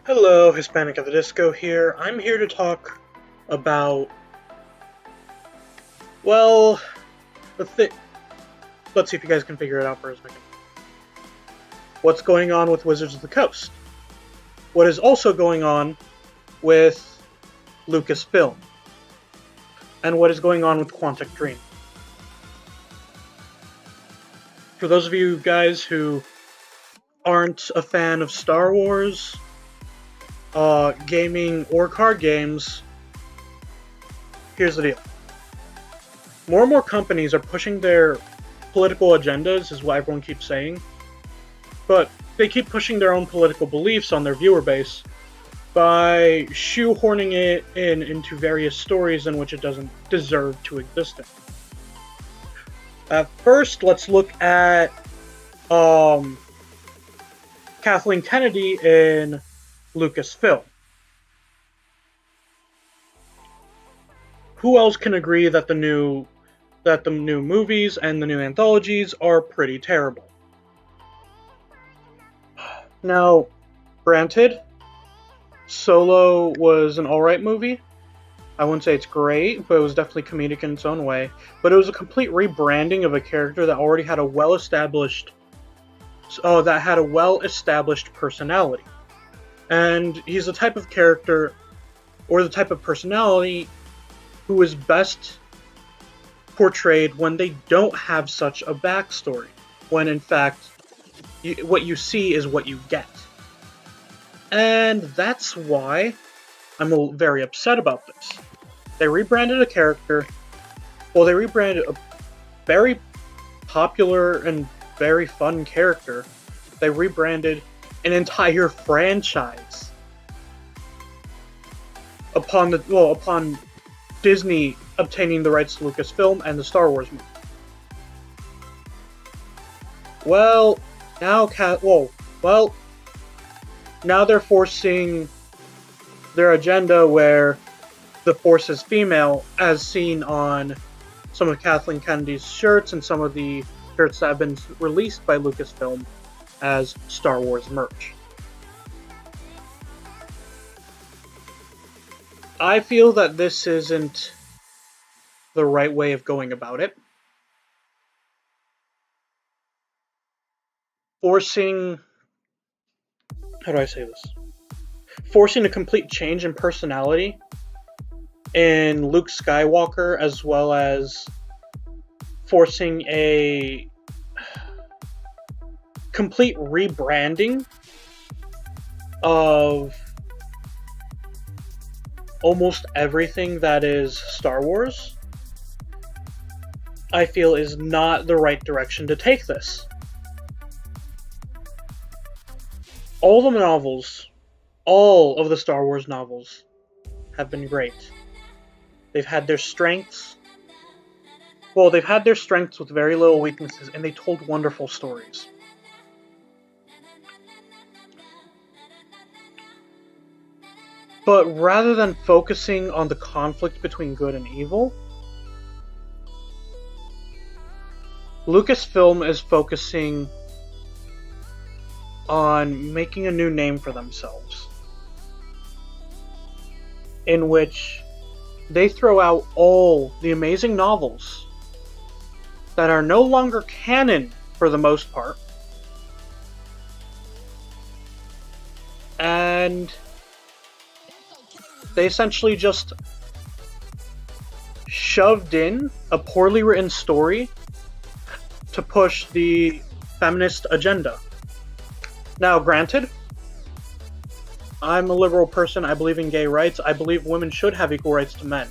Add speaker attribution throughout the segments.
Speaker 1: Hello, Hispanic at the Disco here. I'm here to talk about, well, the thi- let's see if you guys can figure it out for a second. What's going on with Wizards of the Coast? What is also going on with Lucasfilm? And what is going on with Quantic Dream? For those of you guys who aren't a fan of Star Wars, gaming, or card games, here's the deal. More and more companies are pushing their political agendas, is what everyone keeps saying, but they keep pushing their own political beliefs on their viewer base by shoehorning it into various stories in which it doesn't deserve to exist in. First, let's look at Kathleen Kennedy in Lucasfilm. Who else can agree that the new movies and the new anthologies are pretty terrible? Now, granted, Solo was an alright movie. I wouldn't say it's great, but it was definitely comedic in its own way. But it was a complete rebranding of a character that already had a well-established personality. And he's the type of character, or the type of personality, who is best portrayed when they don't have such a backstory. When in fact, what you see is what you get. And that's why I'm very upset about this. They rebranded a character, they rebranded a very popular and very fun character. They rebranded an entire franchise upon Disney obtaining the rights to Lucasfilm and the Star Wars movie. Now they're forcing their agenda where the Force is female, as seen on some of Kathleen Kennedy's shirts and some of the shirts that have been released by Lucasfilm as Star Wars merch. I feel that this isn't the right way of going about it. Forcing a complete change in personality in Luke Skywalker, as well as forcing a complete rebranding of almost everything that is Star Wars, I feel is not the right direction to take this. All of the Star Wars novels have been great. They've had their strengths. They've had their strengths with very little weaknesses, and they told wonderful stories. But rather than focusing on the conflict between good and evil, Lucasfilm is focusing on making a new name for themselves, in which they throw out all the amazing novels that are no longer canon for the most part, and they essentially just shoved in a poorly written story to push the feminist agenda. Now, granted, I'm a liberal person, I believe in gay rights, I believe women should have equal rights to men.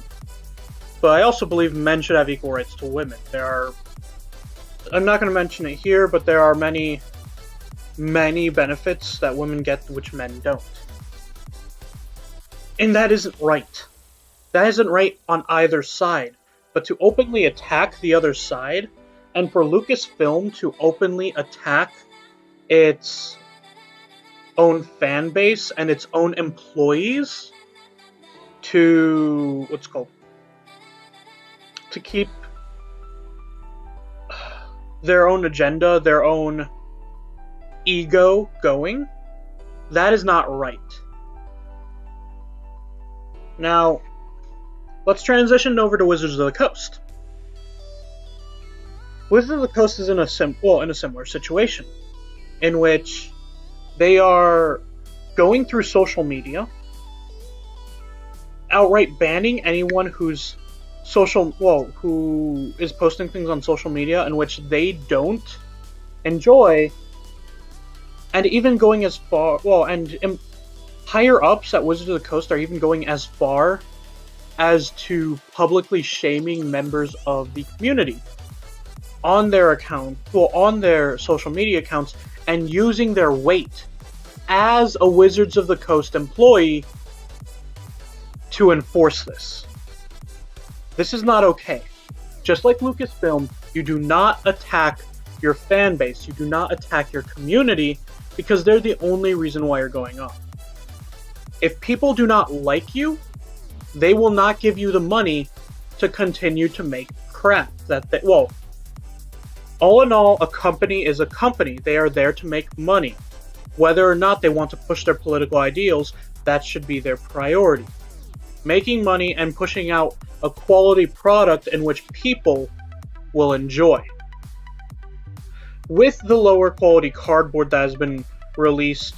Speaker 1: But I also believe men should have equal rights to women. I'm not going to mention it here, but there are many, many benefits that women get which men don't. And that isn't right. That isn't right on either side. But to openly attack the other side, and for Lucasfilm to openly attack its own fan base and its own employees to keep their own agenda, their own ego going, that is not right. Now, let's transition over to Wizards of the Coast. Wizards of the Coast is in a similar situation, in which they are going through social media, outright banning anyone who is posting things on social media in which they don't enjoy, and even going as far, higher ups at Wizards of the Coast are even going as far as to publicly shaming members of the community on their social media accounts, and using their weight as a Wizards of the Coast employee to enforce this. This is not okay. Just like Lucasfilm, you do not attack your fan base, you do not attack your community, because they're the only reason why you're going on. If people do not like you, they will not give you the money to continue to make crap. All in all, a company is a company. They are there to make money. Whether or not they want to push their political ideals, that should be their priority. Making money and pushing out a quality product in which people will enjoy. With the lower quality cardboard that has been released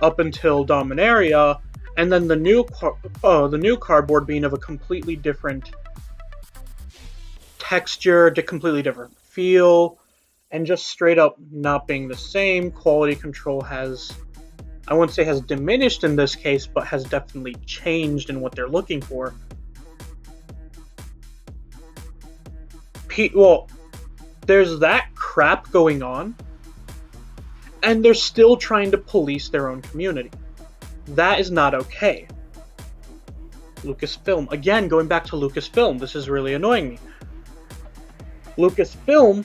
Speaker 1: up until Dominaria, and then the new cardboard being of a completely different texture, completely different feel, and just straight up not being the same. Quality control has, I wouldn't say has diminished in this case, but has definitely changed in what they're looking for. There's that crap going on, and they're still trying to police their own community. That is not okay. Lucasfilm, again, going back to Lucasfilm, this is really annoying me. Lucasfilm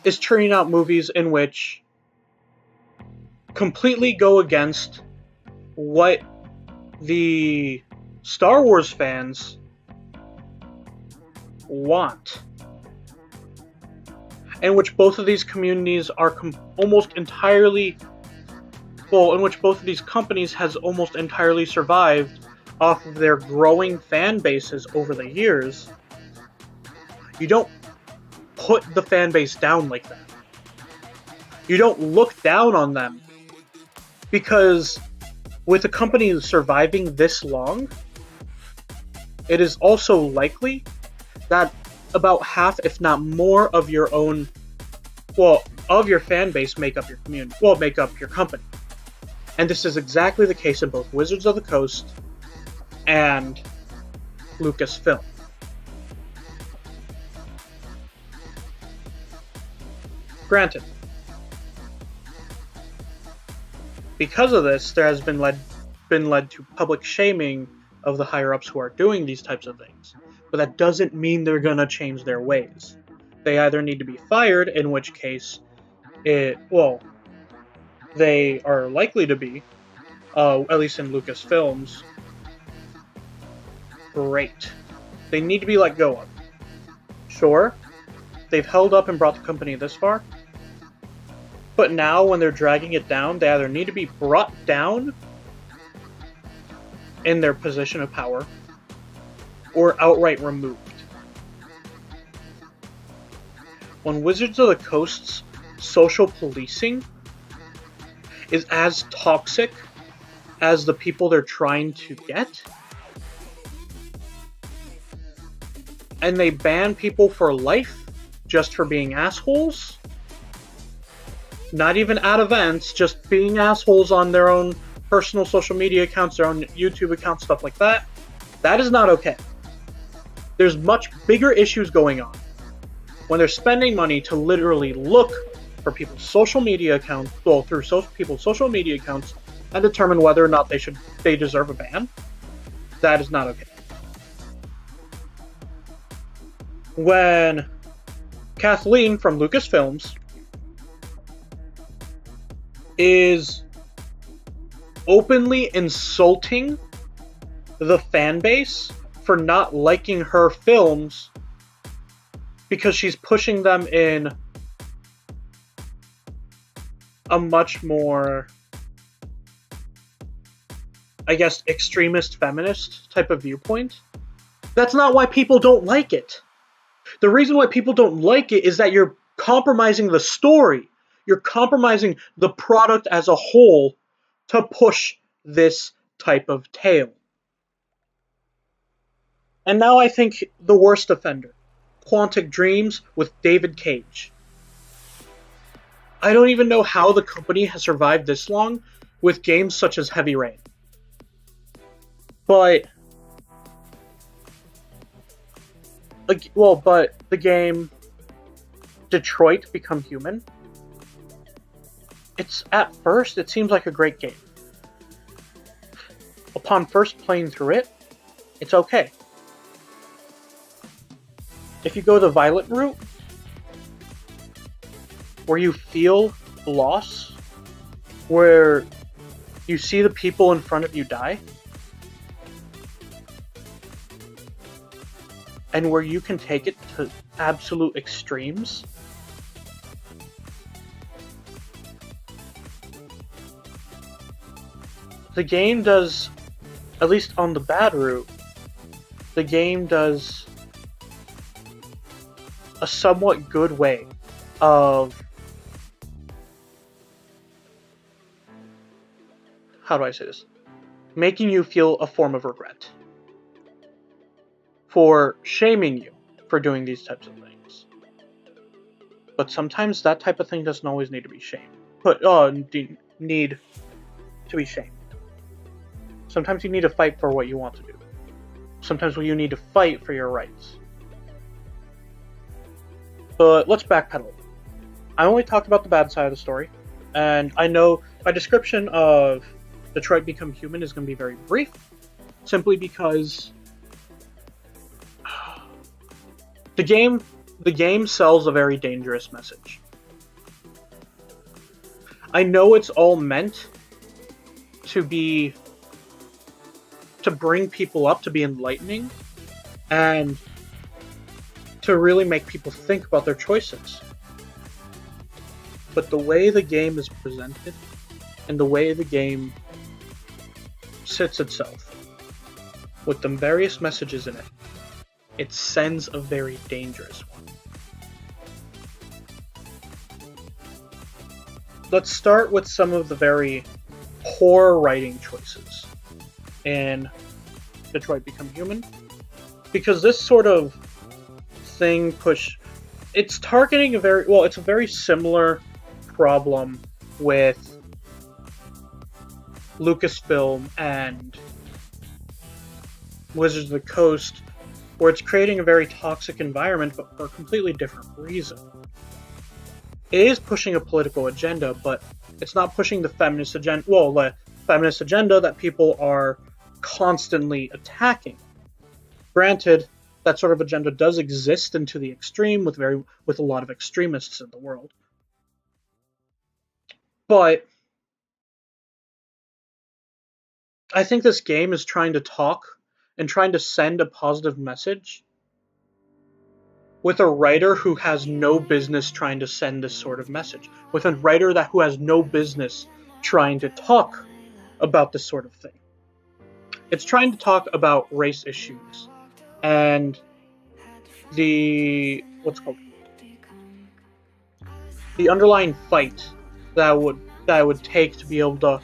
Speaker 1: is turning out movies in which completely go against what the Star Wars fans want, in which both of these communities are almost entirely, in which both of these companies has almost entirely survived off of their growing fan bases over the years. You don't put the fan base down like that. You don't look down on them, because with a company surviving this long, it is also likely that about half, if not more, of your own, of your fan base make up your community, make up your company. And this is exactly the case in both Wizards of the Coast and Lucasfilm. Granted, because of this, there has been led to public shaming of the higher-ups who are doing these types of things. But that doesn't mean they're going to change their ways. They either need to be fired, in which case they are likely to be, at least in Lucasfilms, great. They need to be let go of. Sure, they've held up and brought the company this far, but now when they're dragging it down, they either need to be brought down in their position of power, or outright removed. When Wizards of the Coast's social policing is as toxic as the people they're trying to get, and they ban people for life just for being assholes, not even at events, just being assholes on their own personal social media accounts, their own YouTube accounts, stuff like that, that is not okay. There's much bigger issues going on when they're spending money to literally look for people's social media accounts, people's social media accounts, and determine whether or not they deserve a ban. That is not okay. When Kathleen from Lucasfilms is openly insulting the fan base for not liking her films because she's pushing them in a much more I guess, extremist feminist type of viewpoint. That's not why people don't like it. The reason why people don't like it is that you're compromising the story. You're compromising the product as a whole to push this type of tale. And now I think the worst offender, Quantic Dreams with David Cage. I don't even know how the company has survived this long with games such as Heavy Rain. But the game Detroit Become Human, at first it seems like a great game. Upon first playing through it, it's okay. If you go the violent route, where you feel loss, where you see the people in front of you die, and where you can take it to absolute extremes, the game does, at least on the bad route, the game does a somewhat good way of, how do I say this, making you feel a form of regret for shaming you for doing these types of things. But sometimes that type of thing doesn't always need to be shamed. Need to be shamed. Sometimes you need to fight for what you want to do. Sometimes you need to fight for your rights. But let's backpedal. I only talked about the bad side of the story, and I know my description of Detroit Become Human is going to be very brief, simply because the game sells a very dangerous message. I know it's all meant to bring people up, to be enlightening, and to really make people think about their choices. But the way the game is presented, and the way the game sits itself, with the various messages in it, it sends a very dangerous one. Let's start with some of the very poor writing choices in Detroit Become Human, because this sort of thing it's targeting it's a very similar problem with Lucasfilm and Wizards of the Coast, where it's creating a very toxic environment, but for a completely different reason. It is pushing a political agenda, but it's not pushing the feminist agenda. Well, the feminist agenda that people are constantly attacking. Granted, that sort of agenda does exist into the extreme with a lot of extremists in the world. But I think this game is trying to talk and trying to send a positive message with a writer who has no business trying to send this sort of message. With a writer who has no business trying to talk about this sort of thing. It's trying to talk about race issues and the underlying fight that would take to be able to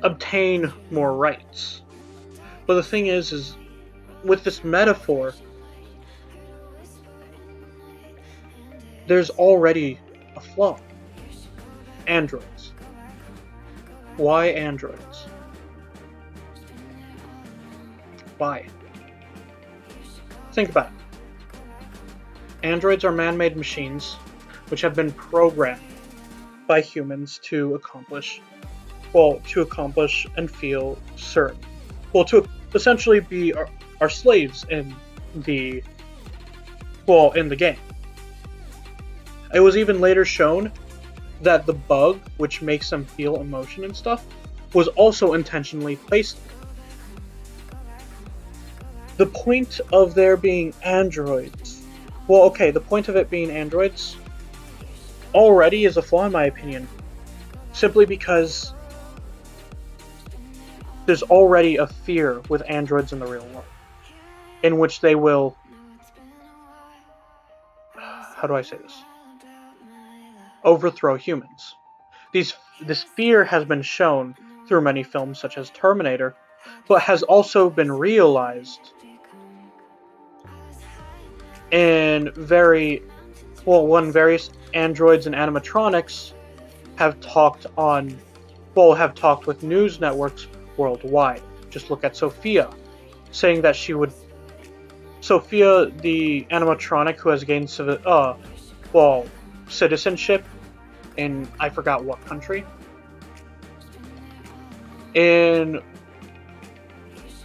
Speaker 1: obtain more rights. But the thing is with this metaphor, there's already a flaw. Androids. Why androids? Why? Think about it. Androids are man-made machines which have been programmed by humans to accomplish and feel certain. Well, to essentially be our slaves in the game. It was even later shown that the bug, which makes them feel emotion and stuff, was also intentionally placed. The point of there being androids, the point of it being androids already is a flaw in my opinion, simply because there's already a fear with androids in the real world, in which they will, how do I say this, overthrow humans. This fear has been shown through many films such as Terminator, but has also been realized in when various androids and animatronics have talked with news networks worldwide. Just look at Sophia, saying that Sophia, the animatronic who has gained citizenship in I forgot what country. In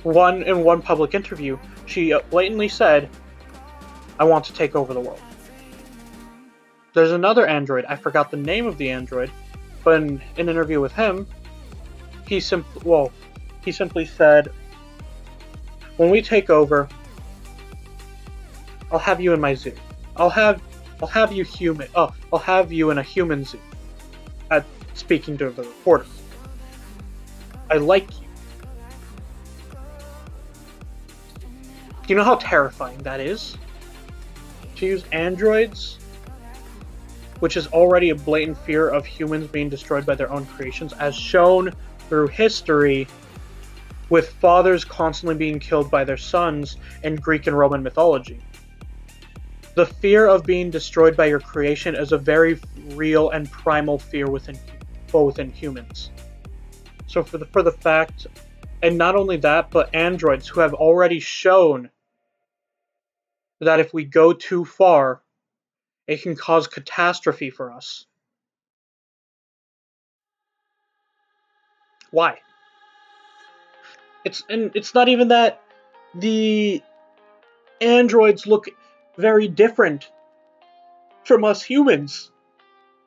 Speaker 1: one public interview, she blatantly said, "I want to take over the world." There's another android, I forgot the name of the android, but in an interview with him, he simply said, "When we take over, I'll have you in my zoo. I'll have you in a human zoo." Speaking to the reporter. "I like you." Do you know how terrifying that is? To use androids, which is already a blatant fear of humans being destroyed by their own creations, as shown through history, with fathers constantly being killed by their sons in Greek and Roman mythology. The fear of being destroyed by your creation is a very real and primal fear within humans. So for the fact, and not only that, but androids who have already shown that if we go too far, it can cause catastrophe for us. Why? It's not even that the androids look very different from us humans.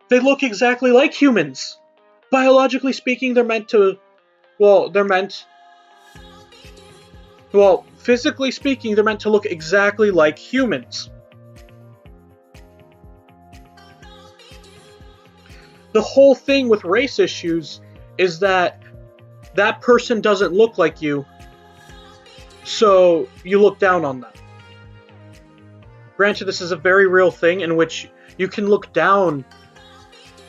Speaker 1: They look exactly like humans. Biologically speaking, physically speaking, they're meant to look exactly like humans. The whole thing with race issues is that person doesn't look like you, so you look down on them. Granted, this is a very real thing in which you can look down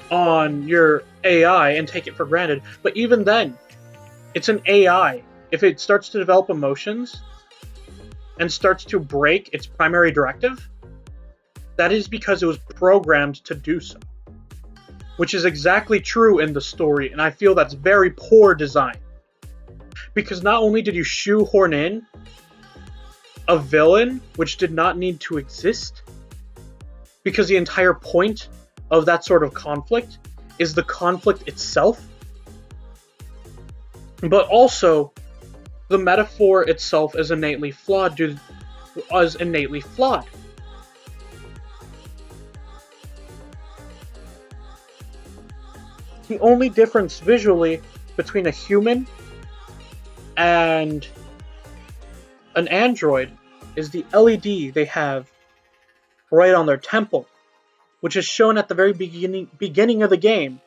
Speaker 1: on your AI and take it for granted, but even then, it's an AI. If it starts to develop emotions and starts to break its primary directive, that is because it was programmed to do so. Which is exactly true in the story, and I feel that's very poor design. Because not only did you shoehorn in a villain which did not need to exist, because the entire point of that sort of conflict is the conflict itself, but also the metaphor itself is innately flawed. The only difference visually between a human and an android is the LED they have right on their temple, which is shown at the very beginning of the game,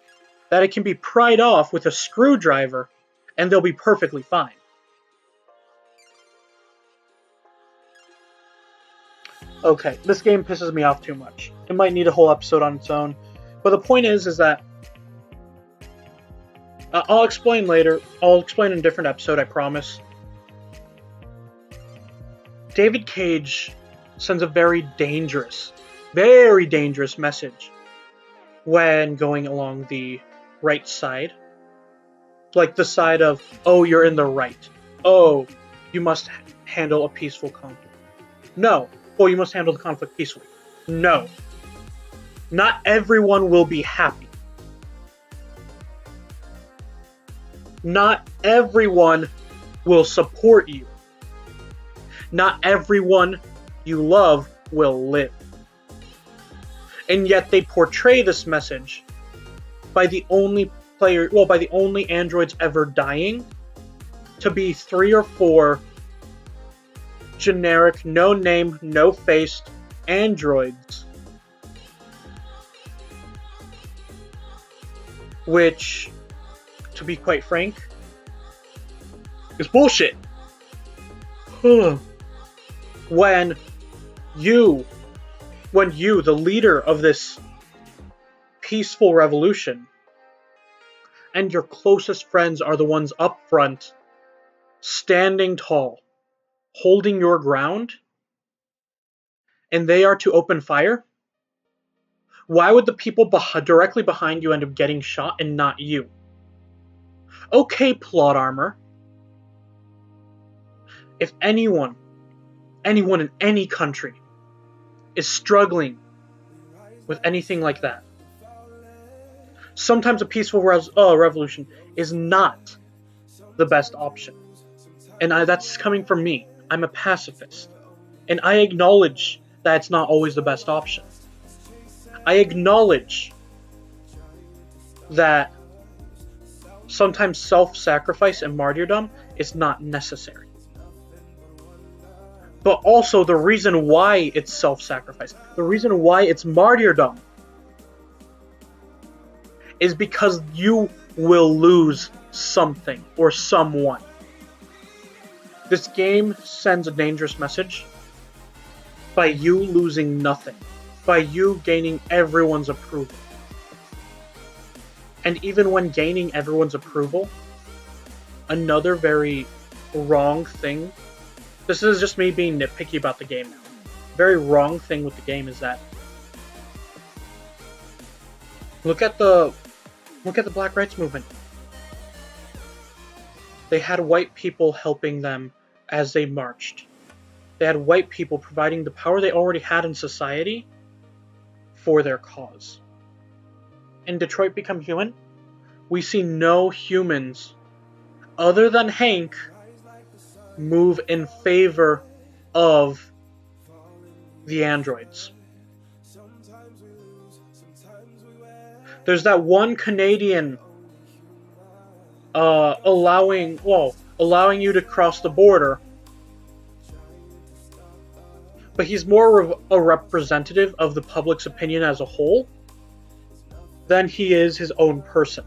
Speaker 1: that it can be pried off with a screwdriver and they'll be perfectly fine. Okay, this game pisses me off too much. It might need a whole episode on its own, but the point is that I'll explain later. I'll explain in a different episode, I promise. David Cage sends a very dangerous message when going along the right side. Like the side of, oh, you're in the right. Oh, you must handle a peaceful conflict. No. Oh, you must handle the conflict peacefully. No. Not everyone will be happy. Not everyone will support you. Not everyone you love will live. And yet they portray this message by the only androids ever dying to be 3 or 4 generic, no name, no faced androids, which, to be quite frank, It's bullshit. When you, the leader of this peaceful revolution, and your closest friends are the ones up front, standing tall, holding your ground, and they are to open fire, why would the people directly behind you end up getting shot and not you? Okay, plot armor. If anyone in any country is struggling with anything like that, sometimes a peaceful revolution is not the best option. And that's coming from me. I'm a pacifist. And I acknowledge that it's not always the best option. I acknowledge that sometimes self-sacrifice and martyrdom is not necessary. But also the reason why it's self-sacrifice, the reason why it's martyrdom, is because you will lose something or someone. This game sends a dangerous message by you losing nothing, by you gaining everyone's approval. And even when gaining everyone's approval, another very wrong thing, this is just me being nitpicky about the game now, very wrong thing with the game is that look at the Black Rights Movement. They had white people helping them as they marched. They had white people providing the power they already had in society for their cause. In Detroit Become Human, we see no humans other than Hank move in favor of the androids. There's that one Canadian allowing you to cross the border, but he's more a representative of the public's opinion as a whole than he is his own person.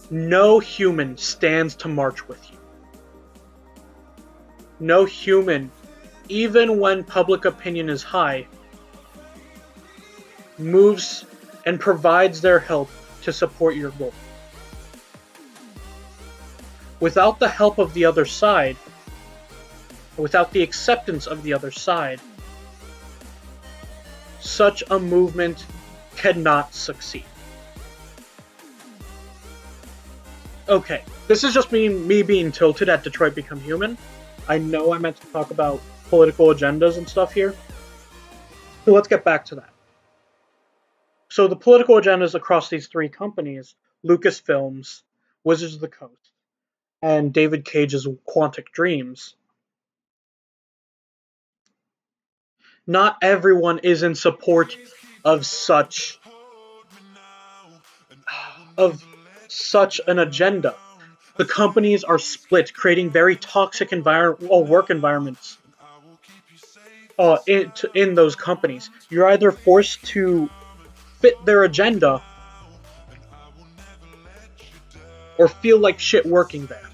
Speaker 1: No human stands to march with you. No human, even when public opinion is high, moves and provides their help to support your goal. Without the help of the other side, without the acceptance of the other side, such a movement cannot succeed. Okay, this is just me being tilted at Detroit Become Human. I know I meant to talk about political agendas and stuff here, so let's get back to that. So the political agendas across these three companies, Lucasfilms, Wizards of the Coast, and David Cage's Quantic Dreams, not everyone is in support of such an agenda. The companies are split, creating very toxic work environments in those companies. You're either forced to fit their agenda or feel like shit working there.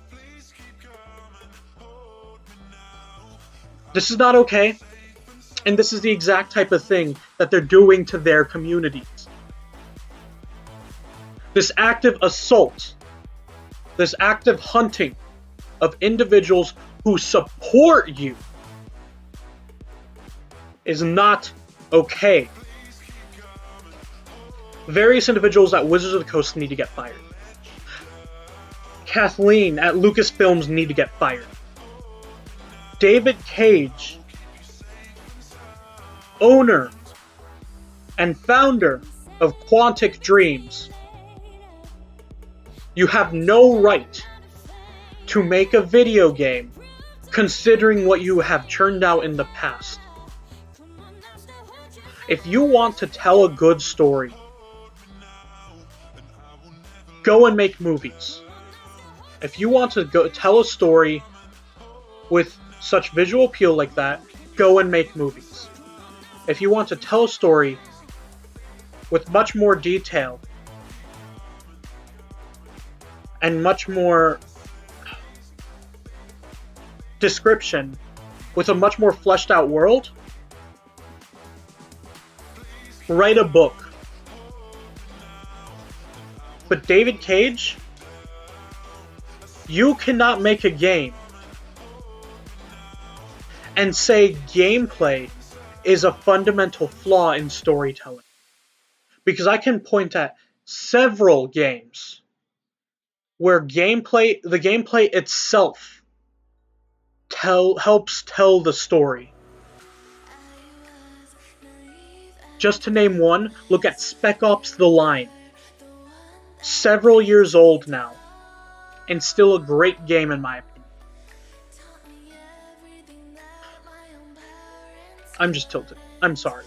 Speaker 1: This is not okay, and this is the exact type of thing that they're doing to their communities. This active assault, this active hunting of individuals who support you is not okay. Various individuals at Wizards of the Coast need to get fired. Kathleen at Lucasfilms need to get fired. David Cage, owner and founder of Quantic Dreams, you have no right to make a video game considering what you have churned out in the past. If you want to tell a good story, go and make movies. If you want to go tell a story with such visual appeal like that, go and make movies. If you want to tell a story with much more detail and much more description with a much more fleshed out world, write a book. But David Cage, you cannot make a game and say gameplay is a fundamental flaw in storytelling. Because I can point at several games where the gameplay itself helps tell the story. Just to name one, look at Spec Ops: The Line. Several years old now, and still a great game in my opinion. I'm just tilted. I'm sorry.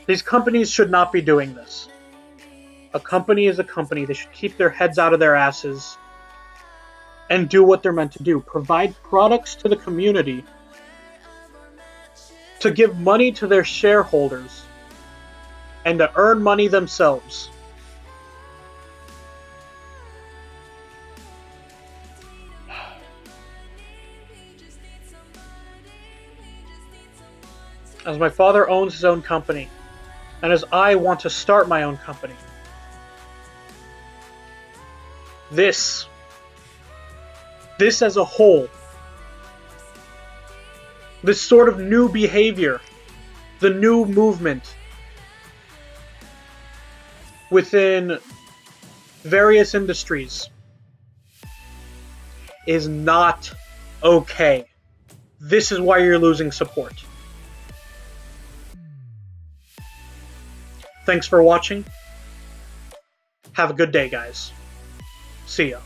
Speaker 1: These companies should not be doing this. A company is a company. They should keep their heads out of their asses and do what they're meant to do. Provide products to the community to give money to their shareholders and to earn money themselves. As my father owns his own company, and as I want to start my own company, this as a whole, this sort of new behavior, the new movement within various industries is not okay. This is why you're losing support. Thanks for watching. Have a good day, guys. See ya.